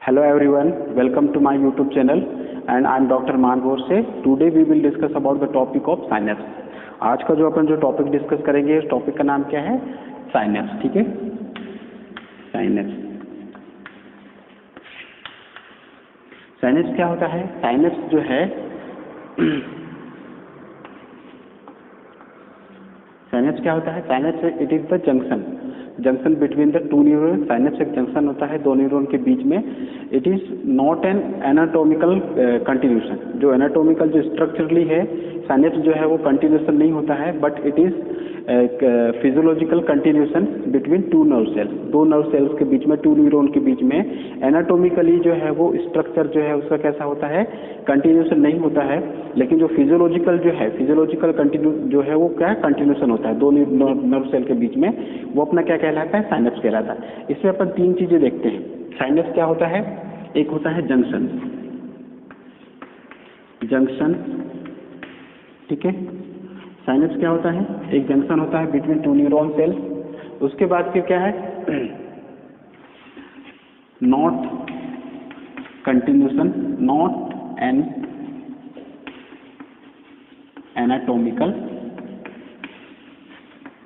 Hello everyone, welcome to my YouTube channel and I am Dr. मान Borse. Today we will discuss about the topic of synapse. आज का जो अपन जो topic discuss करेंगे इस topic का नाम क्या है? साइनेप्स. ठीक है, साइनेप्स. साइनेप्स क्या होता है? साइनेप्स जो है साइनेप्स क्या होता है? Synapse it is the junction between the two neuron. Synapse एक जंक्शन होता है दो न्यूरॉन के बीच में. It is not an anatomical continuation. जो एनाटॉमिकल जो स्ट्रक्चरली है साइनेप्स जो है वो कंटिन्यूशन नहीं होता है, but it is physiological continuation between two nerve cells. दो नर्व सेल्स के बीच में, टू न्यूरॉन के बीच में एनाटॉमिकली जो है वो स्ट्रक्चर जो है उसका कैसा होता है? कंटिन्यूशन नहीं होता है. लेकिन जो फिजियोलॉजिकल जो है, फिजियोलॉजिकल कंटिन्यू जो है वो क्या है? कंटिन्यूशन होता है दो नर्व सेल के बीच में. वो अपना क्या कहलाता है? साइनेप्स कहलाता है. इसमें अपन तीन चीजें देखते हैं. साइनेप्स क्या होता है? एक होता है जंक्शन. ठीक है, साइनेप्स क्या होता है? एक जंक्शन होता है बिटवीन टू न्यूरॉन सेल्स. उसके बाद फिर क्या है? Not continuation, not an anatomical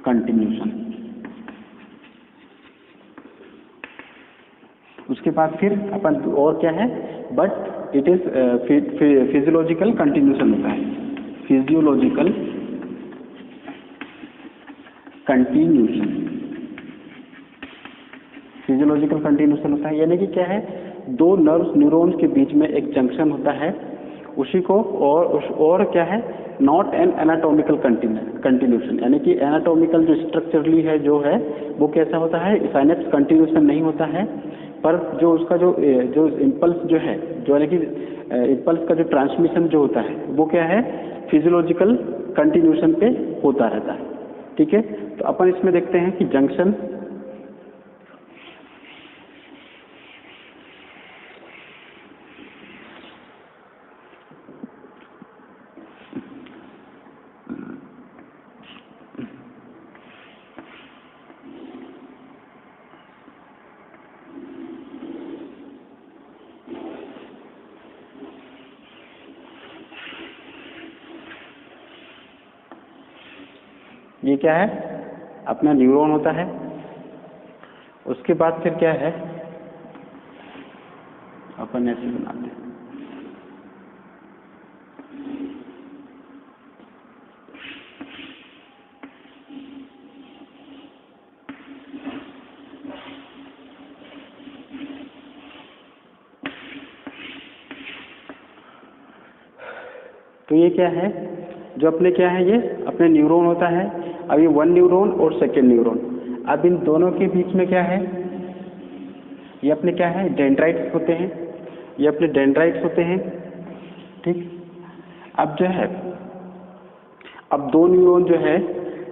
continuation. उसके बाद फिर अपन और क्या है? But it is physiological continuation होता है. फिजियोलॉजिकल कंटिन्यूशन, फिजियोलॉजिकल कंटिन्यूशन होता है. यानी कि क्या है? दो न्यूरॉन्स के बीच में एक जंक्शन होता है, उसी को और क्या है? Not an anatomical continuation. यानी कि एनाटॉमिकल जो स्ट्रक्चरली है जो है वो कैसा होता है? साइनेप्स कंटिन्यूशन नहीं होता है, पर जो उसका जो इम्पल्स जो है, जो यानी कि इम्पल्स का जो ट्रांसमिशन जो होता है वो क्या है? फिजियोलॉजिकल कंटिन्यूशन पे होता रहता है. ठीक है, तो अपन इसमें देखते हैं कि जंक्शन ये क्या है? अपना न्यूरॉन होता है. उसके बाद फिर क्या है? अपन ऐसे बनाते हैं. तो ये क्या है? जो अपने क्या है? ये अपने न्यूरॉन होता है. अब ये वन न्यूरॉन और सेकेंड न्यूरॉन. अब इन दोनों के बीच में क्या है? ये अपने क्या है? डेंड्राइट्स होते हैं. ये अपने डेंड्राइट्स होते हैं. ठीक. अब जो है, अब दो न्यूरॉन जो है,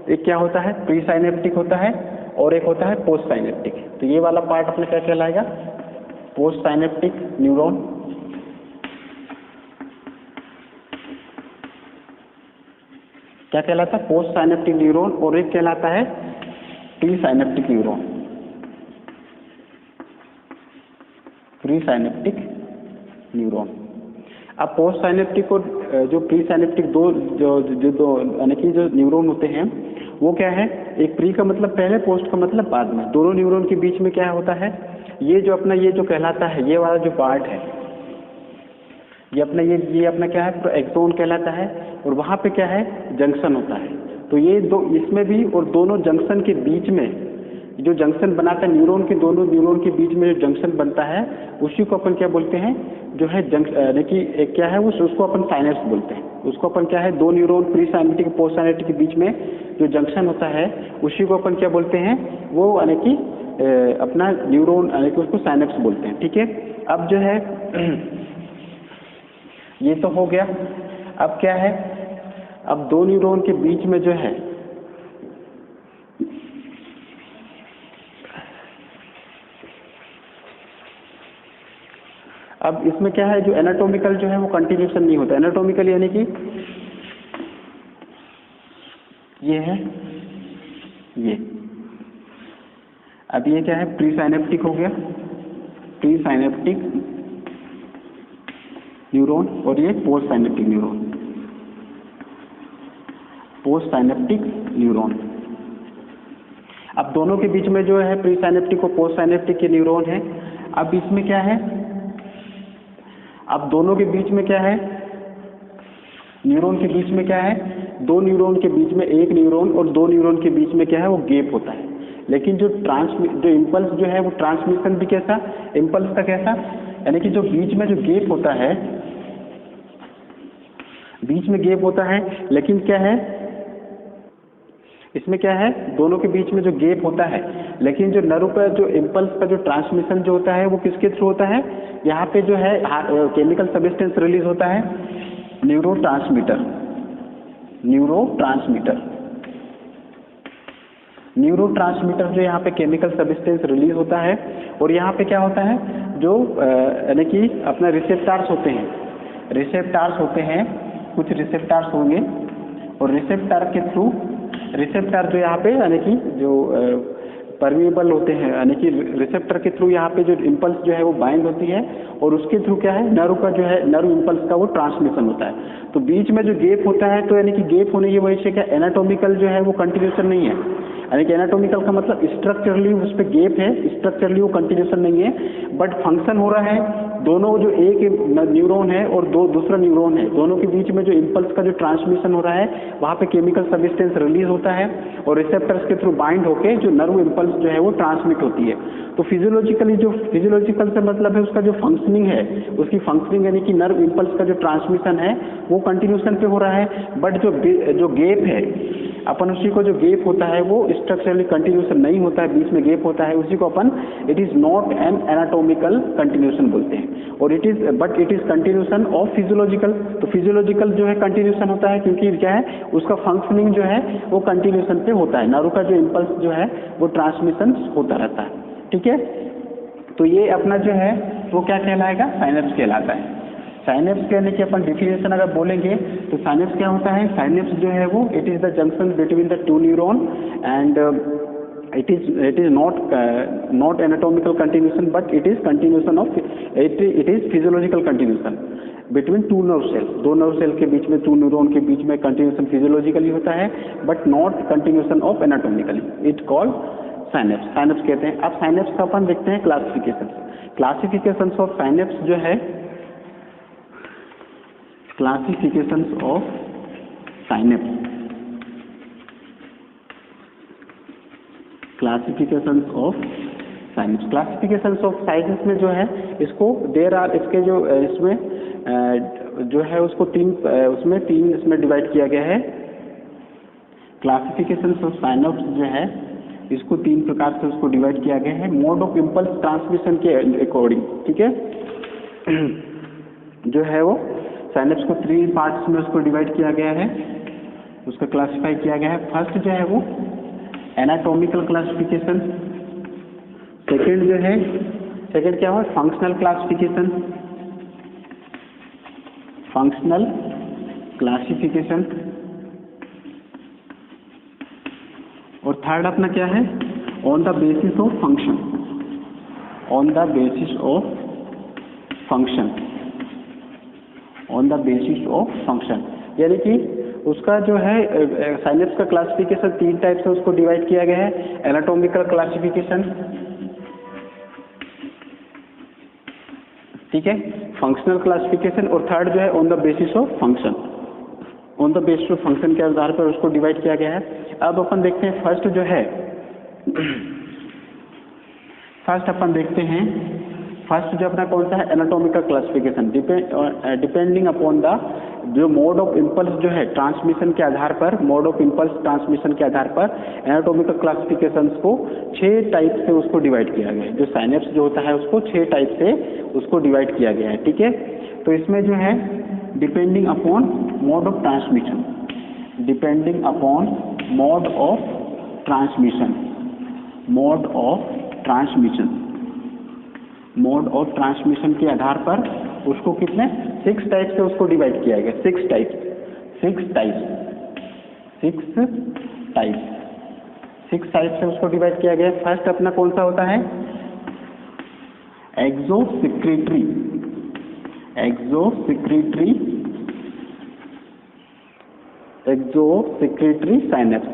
एक क्या होता है? प्री साइनेप्टिक होता है और एक होता है पोस्ट साइनेप्टिक. तो ये वाला पार्ट अपने क्या कहलाएगा? Post synaptic neuron. क्या कहलाता है? Post synaptic neuron. और एक कहलाता है pre synaptic neuron. Pre synaptic neuron. अब पोस्ट साइनेप्टिक और जो प्री साइनेप्टिक दो यानी कि जो न्यूरॉन होते हैं वो क्या है? एक प्री का मतलब पहले, पोस्ट का मतलब बाद में. दोनों न्यूरॉन के बीच में क्या होता है? ये जो अपना ये जो कहलाता है, ये वाला जो पार्ट है, ये अपना क्या है? एक्सोन कहलाता है. और वहां पे क्या है? जंक्शन होता है. तो ये दो इसमें भी, और दोनों जंक्शन के बीच में जो जंक्शन बनाता है न्यूरॉन के, दोनों न्यूरॉन के बीच में जो जंक्शन बनता है उसी को अपन क्या बोलते हैं? जो है यानी कि क्या है? उसको अपन साइनेप्स बोलते हैं. उसको अपन क्या है? दो neuron pre synaptic post synaptic के बीच में जो जंक्शन होता है उसी को अपन क्या बोलते हैं? वो यानी कि अपना न्यूरॉन यानी कि उसको साइनेप्स बोलते हैं. ठीक है. अब जो है ये तो हो गया. अब क्या है? अब दो न्यूरॉन के बीच में जो है अब इसमें क्या है? जो एनाटॉमिकल जो है वो कंटिन्यूशन नहीं होता. एनाटॉमिकल यानी कि ये है ये. अब ये क्या है? प्री साइनेप्टिक हो गया. प्री साइनेप्टिक न्यूरॉन और ये post synaptic neuron, post synaptic neuron. अब दोनों के बीच में जो है प्री साइनेप्टिक और पोस्ट साइनेप्टिक के न्यूरॉन है। अब इसमें क्या है, अब दोनों के बीच में क्या है, न्यूरॉन के बीच में क्या है, दो न्यूरॉन के बीच में, एक न्यूरॉन और दो न्यूरॉन के बीच में क्या है, वो गैप होता है। लेकिन जो इम्पल्स जो है वो ट्रांसमिशन भी कैसा, इम्पल्स का कैसा, यानी कि जो बीच में जो गैप होता है, बीच में गैप होता है, लेकिन क्या है इसमें क्या है, दोनों के बीच में जो गैप होता है, लेकिन जो नर्व का जो इम्पल्स का जो ट्रांसमिशन जो होता है वो किसके थ्रू होता है, यहाँ पे जो है केमिकल सब्सटेंस रिलीज होता है, न्यूरोट्रांसमीटर, न्यूरोट्रांसमीटर, न्यूरोट्रांसमीटर जो यहाँ पे केमिकल सब्सटेंस रिलीज होता है। और यहाँ पे क्या होता है, जो यानी कि अपना रिसेप्टार्स होते हैं, रिसेप्टार्स होते हैं, कुछ रिसेप्टार्स होंगे और रिसेप्टार के थ्रू, रिसेप्टर जो यहाँ पे यानी कि जो परमिएबल होते हैं, यानी कि रिसेप्टर के थ्रू यहाँ पे जो इम्पल्स जो है वो बाइंड होती है और उसके थ्रू क्या है, नर्व का जो है, नर्व इम्पल्स का वो ट्रांसमिशन होता है। तो बीच में जो गैप होता है, तो यानी कि गैप होने की वजह से क्या एनाटॉमिकल जो है वो कंटिन्यूशन नहीं है, यानी कि एनाटॉमिकल का मतलब स्ट्रक्चरली उस पर गैप है, स्ट्रक्चरली वो कंटिन्यूशन नहीं है, बट फंक्शन हो रहा है। दोनों जो एक न्यूरॉन है और दूसरा न्यूरॉन है, दोनों के बीच में जो इम्पल्स का जो ट्रांसमिशन हो रहा है, वहाँ पे केमिकल सब्सटेंस रिलीज होता है और रिसेप्टर्स के थ्रू बाइंड होके जो नर्व इम्पल्स जो है वो ट्रांसमिट होती है। तो फिजियोलॉजिकली, जो फिजियोलॉजिकल से मतलब है उसका जो फंक्शनिंग है, उसकी फंक्शनिंग यानी कि नर्व इम्पल्स का जो ट्रांसमिशन है वो कंटिन्यूशन पे हो रहा है, बट जो गैप है, अपन उसी को जो गैप होता है वो स्ट्रक्चरली कंटिन्यूशन नहीं होता है, बीच में गैप होता है, उसी को अपन it is not an anatomical continuation बोलते हैं। और it is but it is continuation of physiological. तो फिजियोलॉजिकल जो है कंटिन्यूशन होता है, क्योंकि क्या है, उसका फंक्शनिंग जो है वो कंटिन्यूशन पे होता है, नर्व का जो इम्पल्स जो है वो ट्रांसमिशन होता रहता है। ठीक है, तो ये अपना जो है वो क्या कहलाएगा, साइनेप्स कहलाता है। साइनेप्स कहने की अपन डिफिनेशन अगर बोलेंगे तो साइनेप्स क्या होता है, साइनेप्स जो है वो it is the junction between the two neuron and it is not anatomical continuation, but it is continuation of it is physiological continuation between two nerve cells। दो नर्व सेल के बीच में, to neuron के बीच में continuation physiologically होता है, but not continuation of anatomically, it called synapse, synapse कहते हैं। अब साइनेप्स का अपन देखते हैं क्लासिफिकेशन। क्लासिफिकेशन ऑफ साइनेप्स जो है, classification of synapse, classification of synapse, classification of synapse में जो है इसको देर आर, इसके जो इसमें जो है उसको उसमें तीन इसमें डिवाइड किया गया है। क्लासिफिकेशन ऑफ साइनेप्स जो है इसको तीन प्रकार से उसको डिवाइड किया गया है, मोड ऑफ इम्पल्स ट्रांसमिशन के अकॉर्डिंग। ठीक है, जो है वो साइनेप्स को 3 पार्ट्स में उसको डिवाइड किया गया है, उसको क्लासिफाई किया गया है। फर्स्ट जो है वो एनाटॉमिकल क्लासिफिकेशन, सेकंड जो है, सेकंड क्या हुआ, फंक्शनल क्लासिफिकेशन, फंक्शनल क्लासिफिकेशन, और थर्ड अपना क्या है, on the basis of function, on the basis of function, on the basis of function, यानी कि उसका जो है साइनेप्स का क्लासिफिकेशन 3 टाइप से उसको डिवाइड किया गया है। एनाटॉमिकल क्लासिफिकेशन, ठीक है, फंक्शनल क्लासिफिकेशन, और थर्ड जो है on the basis of function, on the basis of function के आधार पर उसको डिवाइड किया गया है। अब अपन देखते हैं फर्स्ट जो है, फर्स्ट अपन देखते हैं, फर्स्ट जो अपना कौन सा है, anatomical classification, depending upon the जो मोड ऑफ इम्पल्स जो है ट्रांसमिशन के आधार पर, मोड ऑफ इम्पल्स ट्रांसमिशन के आधार पर एनाटॉमिकल क्लासिफिकेशन को 6 टाइप से उसको डिवाइड किया गया है। जो साइनेप्स जो होता है उसको 6 टाइप से उसको डिवाइड किया गया है। ठीक है, तो इसमें जो है depending upon mode of transmission, depending upon mode of transmission, mode of transmission, mode of transmission के आधार पर उसको कितने 6 टाइप से उसको डिवाइड किया गया, 6 टाइप, 6 टाइप, 6 टाइप, 6 टाइप से उसको डिवाइड किया गया। फर्स्ट अपना कौन सा होता है, एक्सोसिक्रेटरी साइनेप्स,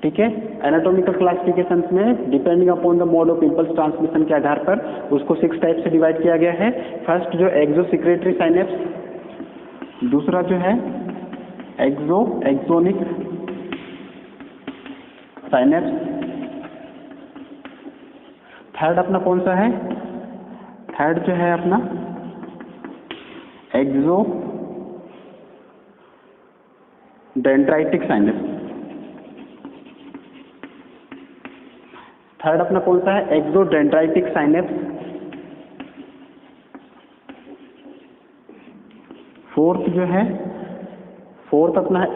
ठीक है। एनाटॉमिकल क्लासिफिकेशन में depending upon the mode of impulse transmission के आधार पर उसको 6 टाइप से डिवाइड किया गया है। फर्स्ट जो एक्सोसिक्रेटरी साइनेप्स, दूसरा जो है एक्सोनिक साइनेप्स, थर्ड अपना कौन सा है, थर्ड जो है अपना एक्सोडेंड्राइटिक साइनेप्स, थर्ड अपना कौन सा है, एक्सोडेंड्राइटिक साइनेप्स। फोर्थ जो है, फोर्थ अपना है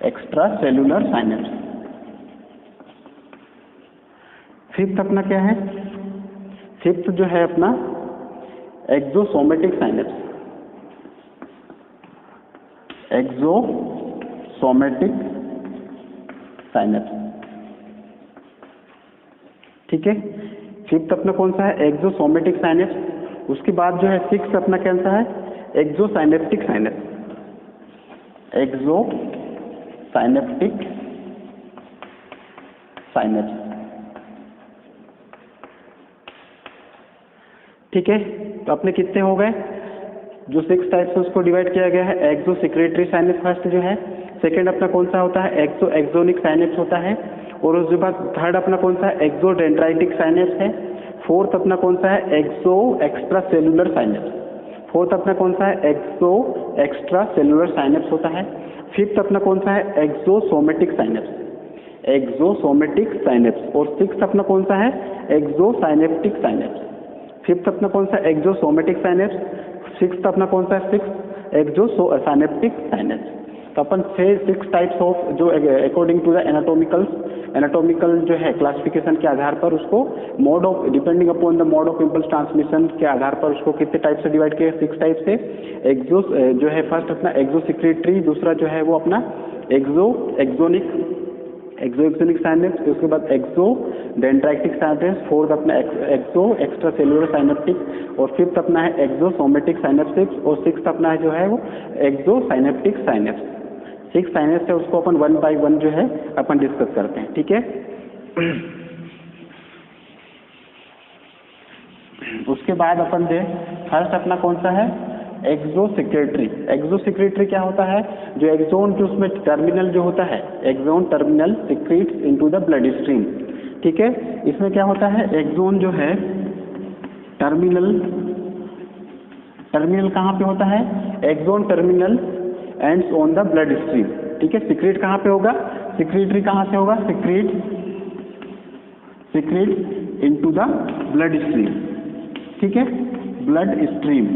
एक्स्ट्रा सेलुलर साइनेप्स। फिफ्थ अपना क्या है, फिफ्थ जो है अपना एक्सोसोमेटिक साइनेप्स, ठीक है। फिफ्थ अपना कौन सा है, एक्सोसोमेटिक साइनेप्स। उसके बाद जो है सिक्स्थ अपना कौन सा है, एक्सोसाइनेप्टिक साइनेप्स, ठीक है। तो अपने कितने हो गए, जो 6 टाइप से उसको डिवाइड किया गया है। एक्सोसिक्रेटरी साइनेप्स फर्स्ट जो है, सेकंड अपना कौन सा होता है, एक्सोनिक साइनेप्स होता है, और उसके बाद थर्ड अपना कौन सा है, एक्सोडेंड्राइटिक साइनेप्स है। फोर्थ अपना कौन सा है, एक्स्ट्रा सेलुलर साइनेप्स, फोर्थ अपना कौन सा है, एक्स्ट्रा सेलुलर साइनेप्स होता है। फिफ्थ अपना कौन सा है, एक्सोसोमेटिक साइनेप्स, और सिक्स्थ अपना कौन सा है, एक्सोसाइनेप्टिक साइनेप्स। फिफ्थ अपना कौन सा, एक्सोसोमेटिक साइनेप्स, सिक्स्थ अपना कौन सा है, सिक्स्थ एक्सोसाइनेप्टिक साइनेप्स। तो अपन 6 टाइप्स ऑफ जो अकॉर्डिंग टू द एनाटॉमिकल जो है क्लासिफिकेशन के आधार पर उसको mode of depending upon the mode of impulse transmission के आधार पर उसको कितने टाइप से डिवाइड किया, 6 टाइप से। जो है फर्स्ट अपना एक्सोसिक्रेटरी, दूसरा जो है वो अपना एक्सोनिक साइनेप्स, उसके बाद एक्सोडेंड्राइटिक साइनेप्स, फोर्थ अपना एक्स्ट्रा सेलुलर साइनेप्टिक, और फिफ्थ अपना है एक्सोसोमेटिक साइनेप्टिक्स, और सिक्स्थ अपना है जो है वो एक्सोसाइनेप्टिक साइनेप्स। 6 साइनेप्स है, उसको अपन 1 बाय 1 जो है अपन डिस्कस करते हैं, ठीक है। उसके बाद अपन दे फर्स्ट अपना कौन सा है, एक्सोसिक्रेटरी क्या होता है, जो एक्सोन के उसमें टर्मिनल जो होता है, axon terminal secretes into the blood stream, ठीक है। इसमें क्या होता है, एक्सोन जो है टर्मिनल कहाँ पे होता है, axon terminal ends on the blood stream, ठीक है। सिक्रीट कहाँ पे होगा, सिक्रीटरी कहाँ से होगा, secrete into the blood stream, ठीक है। ब्लड स्ट्रीम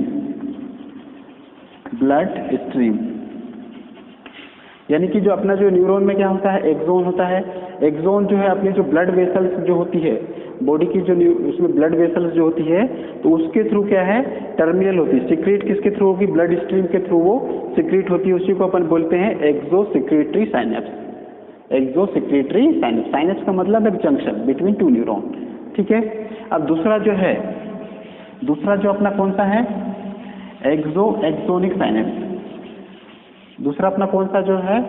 यानी कि जो अपना जो न्यूरॉन में क्या होता है, एक्सोन होता है। एक्सोन जो है अपनी जो ब्लड वेसल्स जो होती है बॉडी की, जो उसमें ब्लड वेसल्स जो होती है, तो उसके थ्रू क्या है, टर्मिनल होती है। सिक्रीट किसके थ्रू होगी, ब्लड स्ट्रीम के थ्रू वो सिक्रीट होती है, उसी को अपन बोलते हैं एक्सोसिक्रेटरी साइनेप्स। साइनेप्स का मतलब है जंक्शन बिटवीन 2 न्यूरॉन, ठीक है। अब दूसरा जो अपना कौन सा है, एक्सोनिक साइनेप्स। दूसरा अपना कौन सा जो है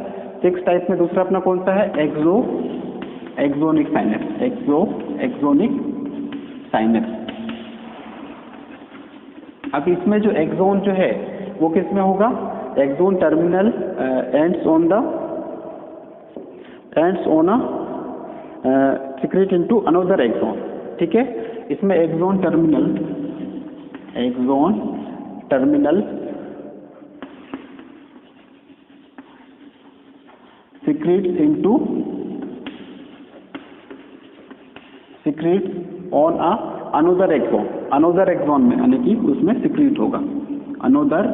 6 टाइप में, दूसरा अपना कौन सा है, एक्सोनिक साइनेप्स। अब इसमें जो एक्सोन जो है वो किस में होगा, axon terminal ends on a secrete into another axon, ठीक है। इसमें axon terminal secretes on another axon में, यानी कि उसमें सिक्रीट होगा अनदर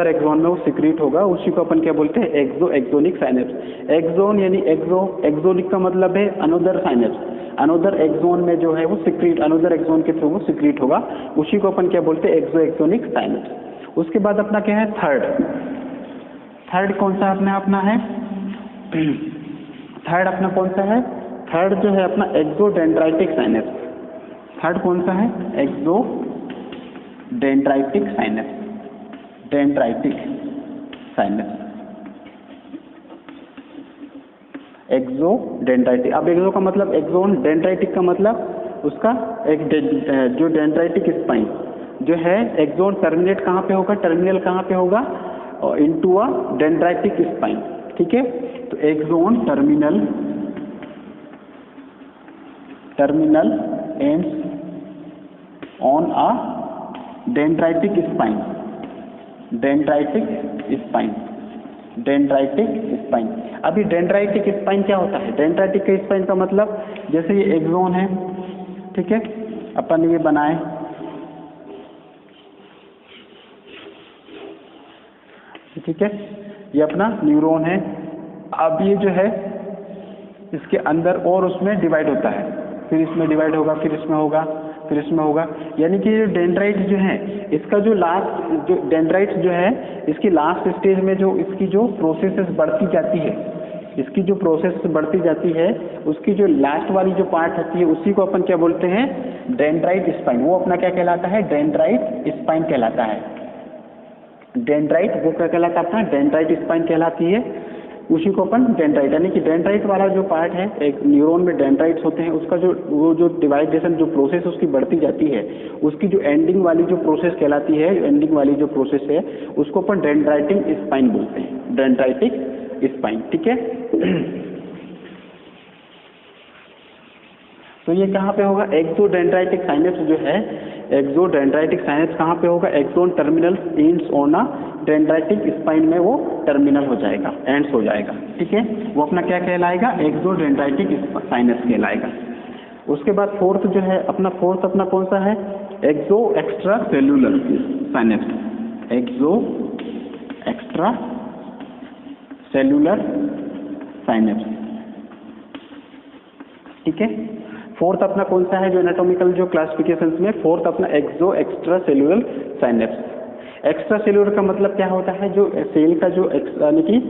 एक्सोन में वो सिक्रीट होगा, उसी को अपन क्या बोलते हैं, एक्सोनिक साइनेप्स। एक्सोन यानी एक्सोनिक का मतलब है अनदर साइनेप्स, अनदर एक्सोन में जो है वो सिक्रीट, अनदर एक्सोन के थ्रू वो सिक्रीट होगा, उसी को अपन क्या बोलते हैं, एक्सोनिक साइनेप्स। उसके बाद अपना क्या है, थर्ड कौन सा अपना है, थर्ड अपना कौन सा है, थर्ड जो है अपना एक्सोडेंड्राइटिक साइनेप्स। थर्ड कौन सा है, एक्सोडेंड्राइटिक साइनेप्स, डेंड्राइटिक साइनेप्स, एक्सोडेंड्राइटिक। अब एक्सो का मतलब एक्सोन, डेंड्राइटिक का मतलब उसका एक जो डेंड्राइटिक स्पाइन जो है, एक्सोन टर्मिनेट कहाँ पे होगा, टर्मिनल कहाँ पे होगा, इनटू अ डेंड्राइटिक स्पाइन, ठीक है। तो axon terminal ends on a dendritic spine, dendritic spine. अभी डेंड्राइटिक स्पाइन क्या होता है, डेंड्राइटिक के स्पाइन का मतलब जैसे ये एक्सोन है, ठीक है, अपन ये बनाए, ठीक है, ये अपना न्यूरॉन है। अब ये जो है इसके अंदर और उसमें डिवाइड होता है, फिर इसमें डिवाइड होगा, फिर इसमें होगा, फिर इसमें होगा। यानी कि डेंड्राइट जो है, इसका जो लास्ट जो डेंड्राइट जो है, इसकी लास्ट स्टेज में जो इसकी जो प्रोसेसेस बढ़ती जाती है, इसकी जो प्रोसेस बढ़ती जाती है, उसकी जो लास्ट वाली जो पार्ट होती है, उसी को अपन क्या बोलते हैं, डेंड्राइट स्पाइन। वो अपना क्या कहलाता है, डेंड्राइट स्पाइन कहलाता है। डेंड्राइट वो क्या कहलाता है, अपना डेंड्राइट स्पाइन कहलाती है, उसी को अपन डेंड्राइट, यानी कि डेंड्राइट वाला जो पार्ट है, एक न्यूरॉन में डेंड्राइट्स होते हैं, उसका जो वो जो डिवाइडेशन जो प्रोसेस उसकी बढ़ती जाती है, उसकी जो एंडिंग वाली जो प्रोसेस कहलाती है, एंडिंग वाली जो प्रोसेस है, उसको अपन डेंड्राइटिक स्पाइन बोलते हैं, डेंड्राइटिक स्पाइन, ठीक है। तो ये कहाँ पे होगा, एक्सोडेंड्राइटिक साइनेप्स जो है, एक्सोडेंड्राइटिक साइनेप्स कहाँ पे होगा, axon terminal ends on a dendritic spine में वो टर्मिनल हो जाएगा, एंड्स हो जाएगा, ठीक है। वो अपना क्या कहलाएगा, एक्सोडेंड्राइटिक साइनेप्स कहलाएगा। उसके बाद फोर्थ जो है अपना, फोर्थ अपना कौन सा है, एक्सो एक्स्ट्रा सेल्यूलर साइनेप्स, एक्सो एक्स्ट्रा सेल्यूलर साइनेप्स, ठीक है। फोर्थ अपना कौन सा है, जो एनाटॉमिकल जो क्लासिफिकेशंस में फोर्थ अपना axo extra cellular synapse. Extra cellular का मतलब क्या होता है, जो सेल का जो यानी कि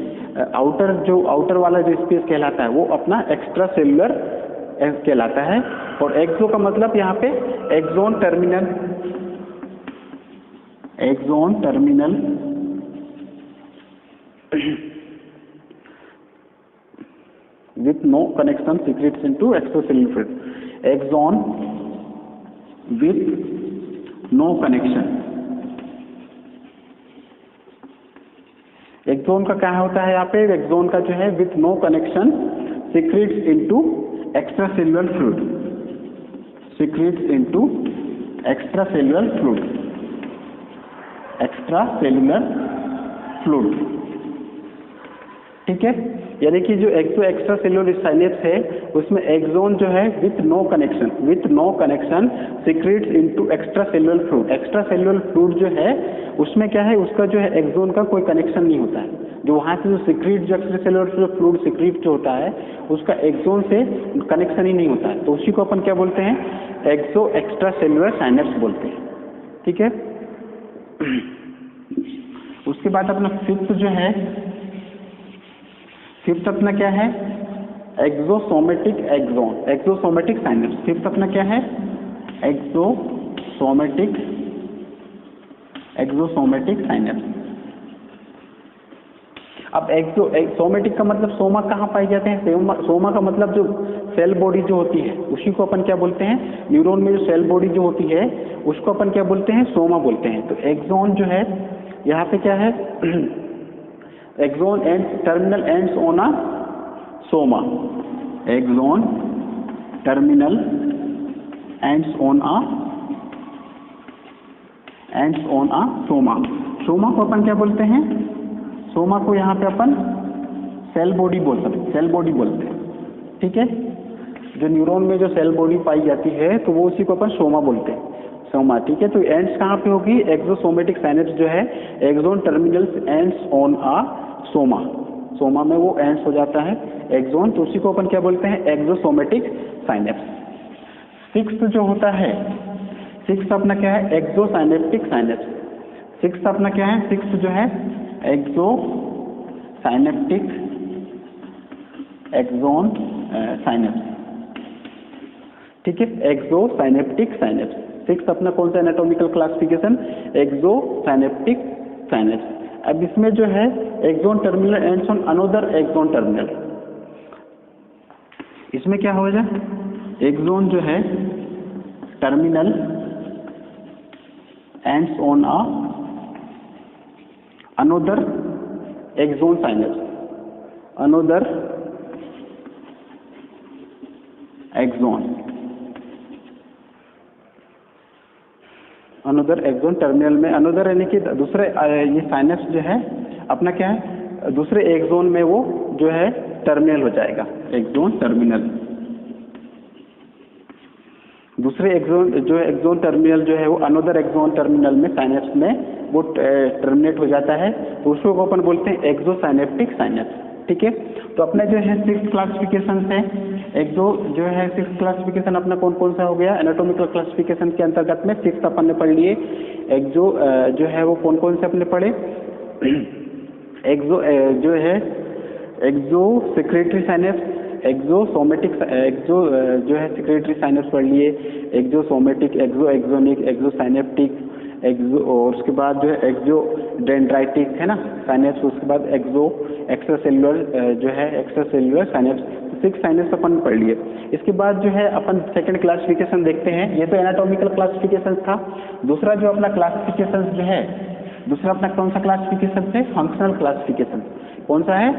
आउटर वाला जो स्पेस कहलाता है, वो अपना एक्स्ट्रा सेल्यूलर कहलाता है। और एक्सो का मतलब यहाँ पे axon terminal with no connection secretes into extracellular fluid, axon with no connection। Axon का क्या होता है यहाँ पे, एक्सोन का जो है with no connection secretes into extracellular fluid, secretes into extracellular fluid, extracellular fluid, ठीक है। यानी कि जो एक्सो एक्स्ट्रा सेल्यूलर साइनेप्स है, उसमें एक्सोन जो है with no connection secretes into extracellular fluid. Extracellular fluid जो है उसमें क्या है, उसका जो है एक्सोन का कोई कनेक्शन नहीं होता है, जो वहाँ से जो सीक्रेट जो एक्स्ट्रा सेल्यूलर फ्लूइड सीक्रेट जो होता है, उसका एक्सोन से कनेक्शन ही नहीं होता है, तो उसी को अपन क्या बोलते हैं, एक्सो एक्स्ट्रा सेल्यूलर साइनेप्स बोलते हैं, ठीक है। उसके बाद अपना फिफ्थ जो है, फिफ्थ अपना क्या है, एक्सोसोमेटिक साइनेप्स। फिफ्थ अपना क्या है, एक्सोसोमेटिक साइनेप्स। अब एक्सोसोमेटिक का मतलब सोमा कहाँ पाए जाते हैं, सोमा का मतलब जो सेल बॉडी जो होती है, उसी को अपन क्या बोलते हैं, न्यूरॉन में जो सेल बॉडी जो होती है उसको अपन क्या बोलते हैं, सोमा बोलते हैं। तो एक्सोन जो है यहाँ पे क्या है, axon end terminal ends on a soma, axon terminal ends on a soma. Soma को अपन क्या बोलते हैं, सोमा को यहाँ पे अपन सेल बॉडी बोलते हैं, ठीक है। जो न्यूरॉन में जो सेल बॉडी पाई जाती है तो वो उसी को अपन सोमा बोलते हैं, सोमा, ठीक है। तो एंड्स कहाँ पे होगी, एक्सोसोमेटिक साइनेप्स जो है axon terminals ends on a soma में वो एंड्स हो जाता है एक्सोन, तो उसी को अपन क्या बोलते हैं, एक्सोसोमेटिक साइनेप्स। सिक्स्थ जो होता है, सिक्स्थ अपना क्या है, एक्सोसाइनेप्टिक साइनेप्स। सिक्स अपना क्या है, सिक्स जो है एक्सो साइनेप्टिक एक्सोन साइनेप्स, ठीक है, एक्सो साइनेप्टिक साइनेप्स। सिक्स अपना कौन सा anatomical classification, axosynaptic synapse. अब इसमें जो है axon terminal ends on another axon terminal, इसमें क्या हो जाए, एक्सोन जो है terminal ends on a another axon synapse, another axon, another axon terminal में, अनदर यानी कि दूसरे, ये साइनेप्स जो है अपना क्या है, दूसरे एक्सोन में वो जो है टर्मिनल हो जाएगा, एक्सोन टर्मिनल। दूसरे एक्सोन जो एक्सोन टर्मिनल जो है वो अनदर एक्सोन टर्मिनल में साइनेप्स में वो टर्मिनेट हो जाता है, तो उसको अपन बोलते हैं एक्सो साइनेप्टिक साइनेप्स, ठीक है। तो अपने जो है सिक्स क्लासिफिकेशन है, एक्सो जो है सिक्स क्लासिफिकेशन अपना कौन कौन सा हो गया, एनाटॉमिकल क्लासिफिकेशन के अंतर्गत में सिक्स अपन ने पढ़ लिए। एक्सो जो है वो कौन कौन से अपने पढ़े, एक्सो जो है एक्सो सेक्रेटरी साइनेप्स, एक्सोसोमेटिक, एक्सो जो है सेक्रेटरी साइनेप्स पढ़ लिए, एक्सोसोमेटिक, एक्सो एक्सोनिक, एक्सो साइनेप्टिक, एक्सो, और उसके बाद जो है एक्सो डेंड्राइटिक है ना साइनेप्स, उसके बाद एक्सो एक्स्ट्रासेल्युलर जो है एक्स्ट्रासेल्युलर साइनेप्स, सिक्स साइनेप्स अपन पढ़ लिए। इसके बाद जो है अपन सेकंड क्लासिफिकेशन देखते हैं, ये तो एनाटॉमिकल क्लासिफिकेशन था। दूसरा जो अपना क्लासिफिकेशन जो है, दूसरा अपना कौन सा क्लासिफिकेशन है, फंक्शनल क्लासिफिकेशन। कौन सा है,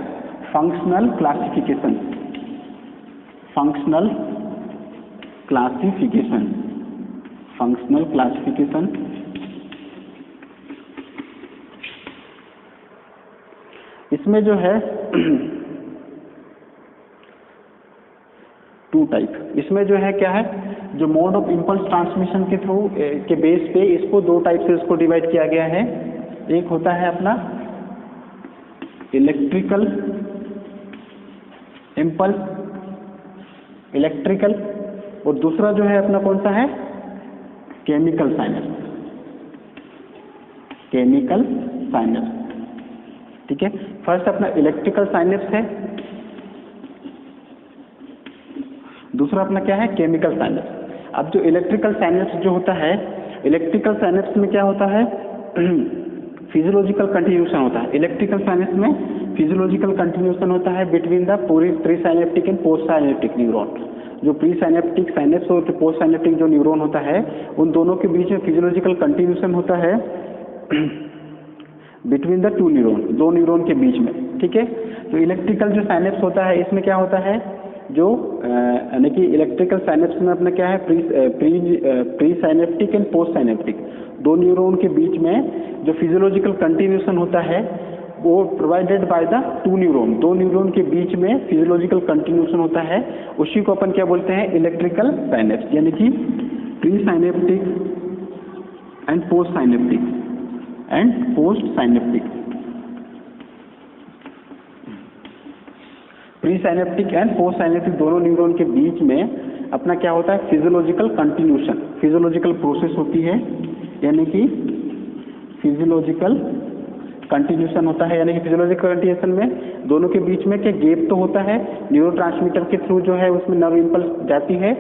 functional classification, functional classification, functional classification. इसमें जो है टू टाइप, इसमें जो है क्या है, जो मोड ऑफ इम्पल्स ट्रांसमिशन के थ्रू के बेस पे इसको दो टाइप से इसको डिवाइड किया गया है। एक होता है अपना इलेक्ट्रिकल इम्पल्स, इलेक्ट्रिकल, और दूसरा जो है अपना कौन सा है, केमिकल साइनेप्स, केमिकल साइनेप्स, ठीक है। फर्स्ट अपना इलेक्ट्रिकल साइनेप्स है, दूसरा अपना क्या है, केमिकल साइनेप्स। अब जो इलेक्ट्रिकल साइनेप्स जो होता है, इलेक्ट्रिकल साइनेप्स में क्या होता है, फिजियोलॉजिकल कंटिन्यूशन होता है। इलेक्ट्रिकल साइनेप्स में फिजियोलॉजिकल कंटिन्यूशन होता है between the pre synaptic and post synaptic neuron. जो प्री साइनेप्टिक साइनेप्स और पोस्ट साइनेप्टिक जो न्यूरॉन होता है, उन दोनों के बीच में फिजियोलॉजिकल कंटिन्यूशन होता है बिटवीन द टू न्यूरॉन, दो न्यूरॉन के बीच में, ठीक है। तो इलेक्ट्रिकल जो साइनेप्स होता है, इसमें क्या होता है, जो यानी कि इलेक्ट्रिकल साइनेप्स में अपना क्या है, pre synaptic and post synaptic, दो न्यूरॉन के बीच में जो फिजियोलॉजिकल कंटिन्यूशन होता है वो provided by the two neuron, दो न्यूरॉन के बीच में फिजियोलॉजिकल कंटिन्यूशन होता है, उसी को अपन क्या बोलते हैं, इलेक्ट्रिकल साइनेप्स, यानी कि pre synaptic and post synaptic and post synaptic, pre synaptic and post synaptic दोनों न्यूरॉन के बीच में अपना क्या होता है, फिजियोलॉजिकल कंटिन्यूशन, फिजियोलॉजिकल प्रोसेस होती है, यानी कि फिजियोलॉजिकल कंटिन्यूशन होता है। यानी कि फिजियोलॉजिकल कंटिन्यूशन में दोनों के बीच में क्या गैप तो होता है, न्यूरोट्रांसमीटर के थ्रू जो है उसमें नर्व इंपल्स जाती है,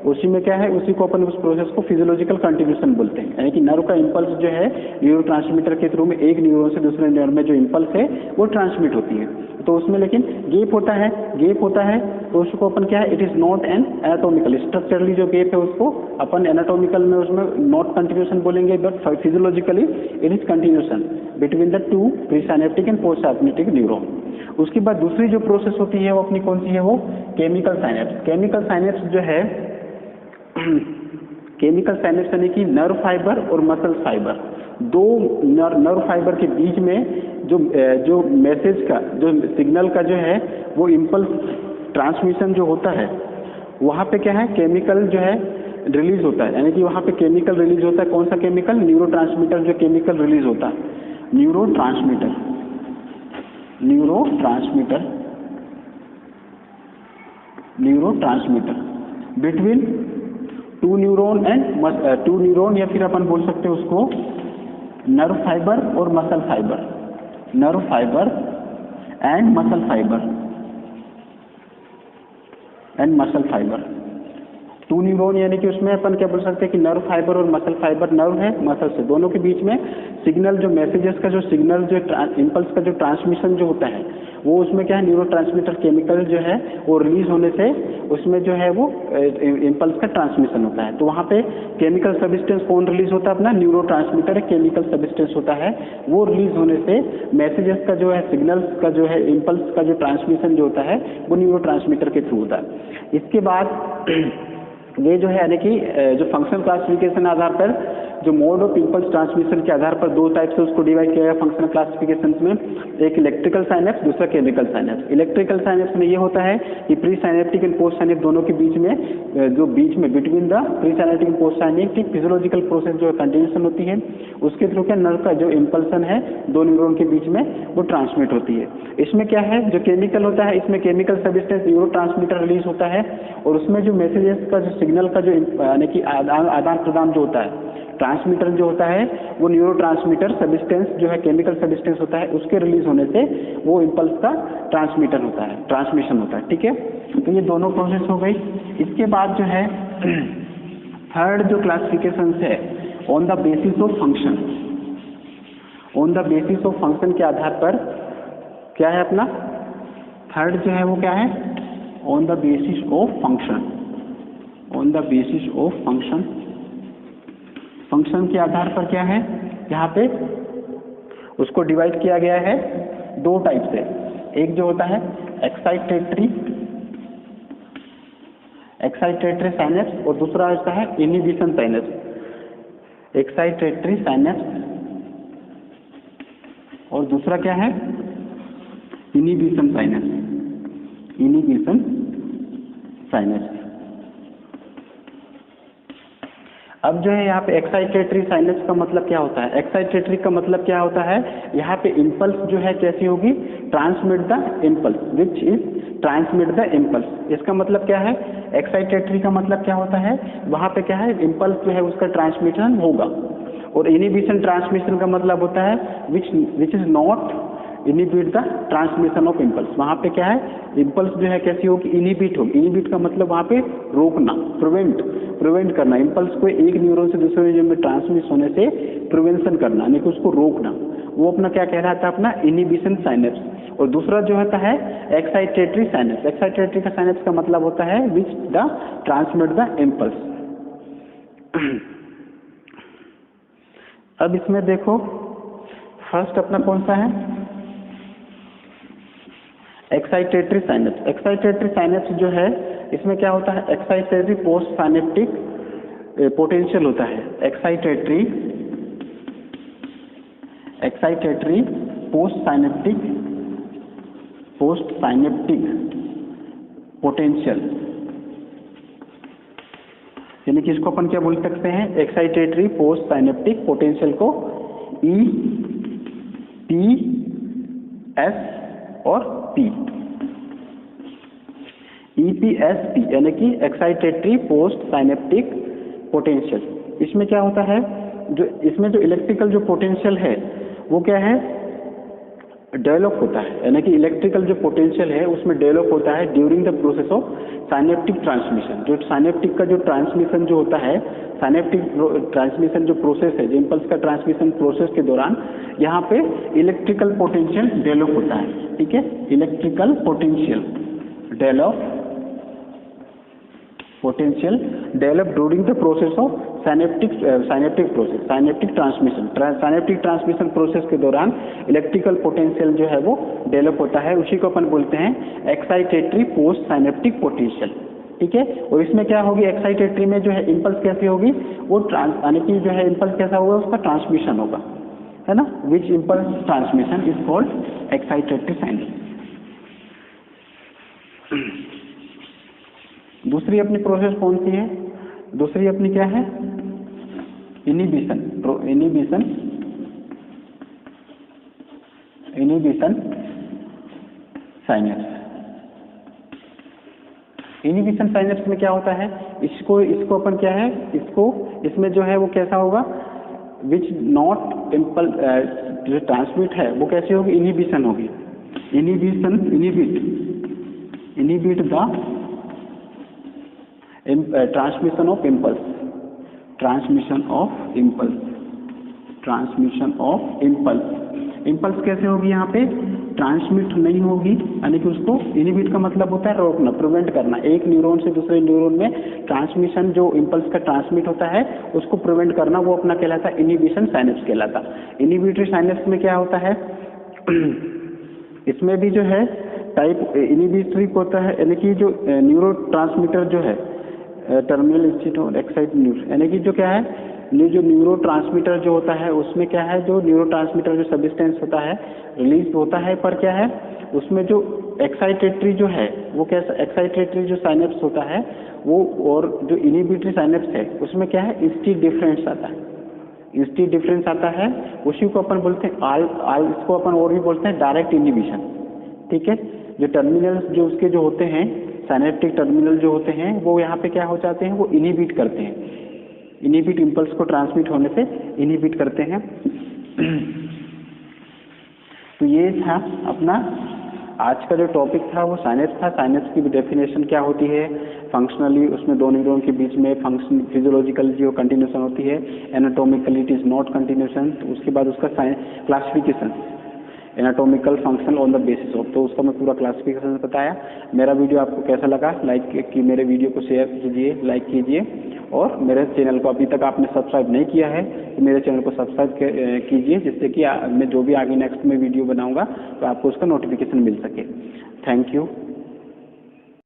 उसी में क्या है, उसी को अपन उस प्रोसेस को फिजियोलॉजिकल कंटिन्यूशन बोलते हैं। यानी कि नर्व का इंपल्स जो है न्यूरोट्रांसमीटर के थ्रू में एक न्यूरॉन से दूसरे न्यूरॉन में जो इंपल्स है वो ट्रांसमिट होती है, तो उसमें लेकिन गैप होता है, गैप होता है, तो उसको अपन क्या है, it is not an anatomical, structurally जो गैप है उसको अपन एनाटॉमिकल में उसमें नॉट कंटिन्यूशन बोलेंगे, but physiologically it is continuation between the two pre synaptic and post synaptic neuron. उसके बाद दूसरी जो प्रोसेस होती है वो अपनी कौन सी है, वो केमिकल साइनेप्स। केमिकल साइनेप्स जो है, केमिकल साइनेप्स यानी कि नर्व फाइबर और मसल फाइबर, दो नर्व फाइबर के बीच में जो मैसेज का, जो सिग्नल का जो है वो इम्पल्स ट्रांसमिशन जो होता है, वहाँ पे क्या है, केमिकल जो है रिलीज होता है, यानी कि वहाँ पे केमिकल रिलीज होता है। कौन सा केमिकल, न्यूरोट्रांसमीटर जो केमिकल रिलीज होता है, neurotransmitter, neurotransmitter, neurotransmitter between two neuron and two neuron, या फिर अपन बोल सकते हैं उसको नर्व फाइबर और muscle fibre, nerve fibre and muscle fibre, and muscle fibre. Two neuron यानी कि उसमें अपन क्या बोल सकते हैं कि नर्व फाइबर और मसल फाइबर, नर्व है मसल से, दोनों के बीच में सिग्नल जो मैसेजेस का जो सिग्नल जो इम्पल्स का जो ट्रांसमिशन जो होता है वो उसमें क्या है न्यूरो ट्रांसमीटर केमिकल जो है वो रिलीज होने से उसमें जो है वो इम्पल्स का ट्रांसमिशन होता है। तो वहाँ पे केमिकल सब्सटेंस कौन रिलीज होता है, अपना न्यूरो ट्रांसमीटर केमिकल सब्सटेंस होता है, वो रिलीज होने से मैसेजेस का जो है सिग्नल्स का जो है इम्पल्स का जो ट्रांसमिशन जो होता है वो न्यूरो ट्रांसमीटर के थ्रू होता है। इसके बाद ये जो है यानी कि जो फंक्शनल क्लासिफिकेशन आधार पर जो मोड ऑफ इम्पल्स ट्रांसमिशन के आधार पर दो टाइप से उसको डिवाइड किया गया फंक्शनल क्लासिफिकेशन में, एक इलेक्ट्रिकल साइनेप्स, दूसरा केमिकल साइनेप्स। इलेक्ट्रिकल साइनेप्स में ये होता है कि pre synaptic and post synaptic दोनों के बीच में जो बीच में between the pre synaptic and post synaptic physiological process जो कंटिन्यूएशन होती है उसके थ्रू क्या नर्व का जो इम्पल्सन है दो न्यूरॉन के बीच में वो ट्रांसमिट होती है। इसमें क्या है जो केमिकल होता है इसमें chemical substance neuro transmitter release होता है और उसमें जो मैसेजेस का जो सिग्नल का जो यानी कि आदान प्रदान जो होता है ट्रांसमीटर जो होता है वो न्यूरो ट्रांसमीटर सब्सटेंस जो है केमिकल सब्सटेंस होता है उसके रिलीज होने से वो इम्पल्स का ट्रांसमीटर होता है, ट्रांसमिशन होता है। ठीक है, तो ये दोनों प्रोसेस हो गई। इसके बाद जो है थर्ड जो क्लासिफिकेशन है on the basis of function, on the basis of function के आधार पर क्या है अपना थर्ड जो है वो क्या है on the basis of function, on the basis of function. Function के आधार पर क्या है यहाँ पे उसको डिवाइड किया गया है दो टाइप से, एक जो होता है एक्साइटेटरी साइनेप्स और दूसरा होता है इनहिबिशन साइनेप्स। एक्साइटेटरी साइनेप्स और दूसरा क्या है इनहिबिशन साइनेप्स, इनहिबिशन साइनेप्स। अब जो है यहाँ पे एक्साइटेटरी साइनेप्स का मतलब क्या होता है, एक्साइटेटरी का मतलब क्या होता है यहाँ पे इम्पल्स जो है कैसी होगी transmit the impulse which is transmit the impulse. इसका मतलब क्या है एक्साइटेटरी का मतलब क्या होता है वहाँ पे क्या है इम्पल्स जो है उसका ट्रांसमिशन होगा और इनहिबिशन ट्रांसमिशन का मतलब होता है which is not inhibit the transmission of impulse. वहाँ पे क्या है इम्पल्स जो है कैसी होगी इनहिबिट होगी। इनहिबिट का मतलब वहाँ पे रोकना, प्रिवेंट करना, इम्पल्स को एक न्यूरॉन से दूसरे न्यूरॉन में ट्रांसमिट होने से प्रिवेंशन करना यानी कि उसको रोकना, वो अपना क्या कहलाता है अपना इनहिबिशन साइनेप्स। और दूसरा जो होता है एक्साइटेटरी साइनेप्स। एक्साइटेटरी का साइनेप्स का मतलब होता है which the transmit the impulse. अब इसमें देखो फर्स्ट अपना कौन सा है एक्साइटेटरी साइनेप्स। एक्साइटेटरी साइनेप्स जो है इसमें क्या होता है एक्साइटेटरी पोस्ट साइनेप्टिक पोटेंशियल होता है। एक्साइटेटरी पोस्ट साइनेप्टिक पोटेंशियल यानी कि इसको अपन क्या बोल सकते हैं एक्साइटेटरी पोस्ट साइनेप्टिक पोटेंशियल को EPS और P, EPSP यानी कि एक्साइटेटरी पोस्ट साइनेप्टिक पोटेंशियल। इसमें क्या होता है जो इसमें जो इलेक्ट्रिकल जो पोटेंशियल है वो क्या है डेवलप होता है यानी कि इलेक्ट्रिकल जो पोटेंशियल है उसमें डेवलप होता है during the process of synaptic transmission. जो साइनेप्टिक का जो ट्रांसमिशन जो होता है साइनेप्टिक ट्रांसमिशन जो प्रोसेस है जो इम्पल्स का ट्रांसमिशन प्रोसेस के दौरान यहाँ पे इलेक्ट्रिकल पोटेंशियल डेवलप होता है। ठीक है, electrical potential develop during the process of synaptic transmission process के दौरान इलेक्ट्रिकल पोटेंशियल जो है वो डेवलप होता है, उसी को अपन बोलते हैं एक्साइटेटरी पोस्ट साइनेप्टिक पोटेंशियल। ठीक है, और इसमें क्या होगी एक्साइटेटरी में जो है इम्पल्स कैसी होगी वो यानी कि जो है इम्पल्स कैसा होगा उसका ट्रांसमिशन होगा है ना, which impulse transmission is called excitatory synapse. दूसरी अपनी प्रोसेस कौन सी है, दूसरी अपनी क्या है इनहिबिशन साइनेप्स। इनहिबिशन साइनेप्स में क्या होता है इसको अपन क्या है इसमें जो है वो कैसा होगा विच नॉट इम्पल्स जो ट्रांसमिट है वो कैसी होगी, इनहिबिशन होगी, inhibit the transmission of impulse, transmission of impulse. Impulse कैसे होगी, यहाँ पे ट्रांसमिट नहीं होगी, यानी कि उसको इनहिबिट का मतलब होता है रोकना, प्रिवेंट करना। एक न्यूरॉन से दूसरे न्यूरॉन में ट्रांसमिशन जो इम्पल्स का ट्रांसमिट होता है उसको प्रिवेंट करना, वो अपना कहलाता है इनहिबिशन साइनेप्स कहलाता। इनहिबिटरी साइनेप्स में क्या होता है, इसमें भी जो है टाइप इनहिबिटरी होता है, यानी कि जो न्यूरो ट्रांसमीटर जो है टर्मिनल इंस्टीट्यूट एक्साइट न्यूरो, यानी कि जो क्या है जो न्यूरो ट्रांसमीटर जो होता है उसमें क्या है, जो न्यूरो ट्रांसमीटर जो सब्सटेंस होता है रिलीज होता है, पर क्या है उसमें जो एक्साइटेटरी जो है वो कैसा, एक्साइटेटरी जो साइनेप्स होता है वो, और जो इनहिबिटरी साइनेप्स है उसमें क्या है इंस्टी डिफरेंस आता है, इंस्टी डिफरेंस आता है, उसी को अपन बोलते हैं आल इसको अपन और भी बोलते हैं डायरेक्ट इनहिबिशन। ठीक है, जो टर्मिनल जो उसके जो होते हैं साइनेप्टिक टर्मिनल जो होते हैं वो यहाँ पे क्या हो जाते हैं, वो इनहिबिट करते हैं, इनहिबिट इम्पल्स को ट्रांसमिट होने से इनहिबिट करते हैं। तो ये था अपना आज का जो टॉपिक था, वो साइनेप्स था। साइनेप्स की डेफिनेशन क्या होती है, फंक्शनली उसमें दो न्यूरॉन के बीच में फंक्शन फिजियोलॉजिकल जो कंटिन्यूशन होती है, anatomically it is not continuation. उसके बाद उसका classification anatomical function on the basis of, तो उसका मैं पूरा क्लासिफिकेशन बताया। मेरा वीडियो आपको कैसा लगा, लाइक कि मेरे वीडियो को शेयर कीजिए, लाइक कीजिए, और मेरे चैनल को अभी तक आपने सब्सक्राइब नहीं किया है तो मेरे चैनल को सब्सक्राइब कीजिए, जिससे कि मैं जो भी आगे नेक्स्ट में वीडियो बनाऊंगा तो आपको उसका नोटिफिकेशन मिल सके। Thank you.